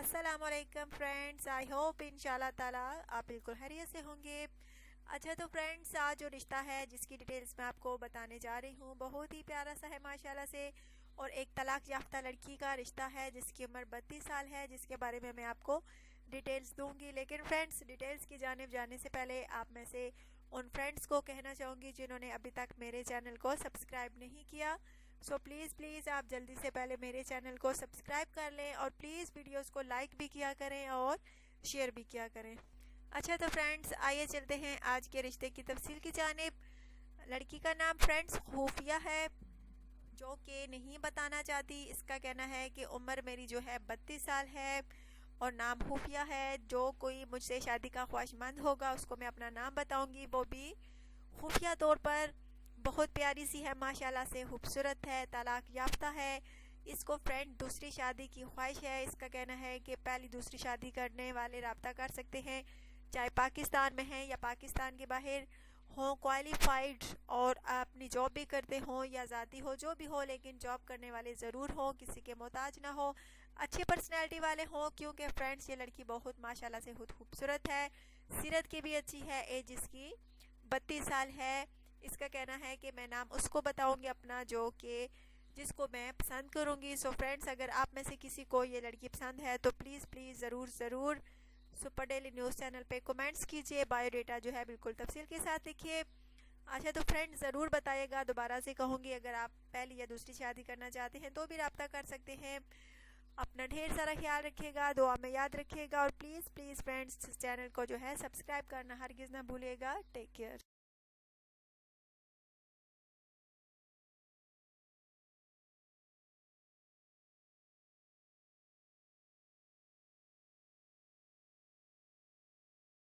अस्सलामुअलैकुम friends, I hope इंशाल्लाह ताला आप बिल्कुल खैरियत से होंगे। अच्छा तो फ्रेंड्स, आज जो रिश्ता है जिसकी डिटेल्स मैं आपको बताने जा रही हूँ बहुत ही प्यारा सा है माशाल्लाह से, और एक तलाक याफ्ता लड़की का रिश्ता है जिसकी उम्र 32 साल है, जिसके बारे में मैं आपको डिटेल्स दूंगी। लेकिन फ्रेंड्स, डिटेल्स की जानिब जाने से पहले आप में से उन फ्रेंड्स को कहना चाहूँगी जिन्होंने अभी तक मेरे चैनल को सब्सक्राइब नहीं किया, सो प्लीज़ आप जल्दी से पहले मेरे चैनल को सब्सक्राइब कर लें और प्लीज़ वीडियोस को लाइक भी किया करें और शेयर भी किया करें। अच्छा तो फ्रेंड्स, आइए चलते हैं आज के रिश्ते की तफसील की जानिब। लड़की का नाम फ्रेंड्स खुफिया है, जो कि नहीं बताना चाहती। इसका कहना है कि उम्र मेरी जो है 32 साल है और नाम खुफिया है। जो कोई मुझसे शादी का ख्वाहिशमंद होगा उसको मैं अपना नाम बताऊंगी, वो भी खुफिया तौर पर। बहुत प्यारी सी है माशाल्लाह से, खूबसूरत है, तलाक याफ्ता है। इसको फ्रेंड दूसरी शादी की ख्वाहिश है। इसका कहना है कि पहली दूसरी शादी करने वाले रब्ता कर सकते हैं, चाहे पाकिस्तान में हैं या पाकिस्तान के बाहर हों, क्वालिफाइड और अपनी जॉब भी करते हों या ज़ाती हो, जो भी हो, लेकिन जॉब करने वाले ज़रूर हों, किसी के मोहताज ना हो, अच्छी पर्सनैलिटी वाले हों। क्योंकि फ्रेंड्स, ये लड़की बहुत माशाल्लाह से खुद खूबसूरत है, सीरत की भी अच्छी है, एज इसकी 32 साल है। इसका कहना है कि मैं नाम उसको बताऊंगी अपना जो कि जिसको मैं पसंद करूंगी। सो फ्रेंड्स, अगर आप में से किसी को ये लड़की पसंद है तो प्लीज़ ज़रूर सुपर डेली न्यूज़ चैनल पे कमेंट्स कीजिए, बायोडेटा जो है बिल्कुल तफसील के साथ लिखिए। अच्छा तो फ्रेंड्स, ज़रूर बताइएगा, दोबारा से कहूँगी, अगर आप पहली या दूसरी शादी करना चाहते हैं तो भी रब्ता कर सकते हैं। अपना ढेर सारा ख्याल रखिएगा, दुआ में याद रखिएगा और प्लीज़ फ्रेंड्स, चैनल को जो है सब्सक्राइब करना हरगिज़ ना भूलिएगा। Take care.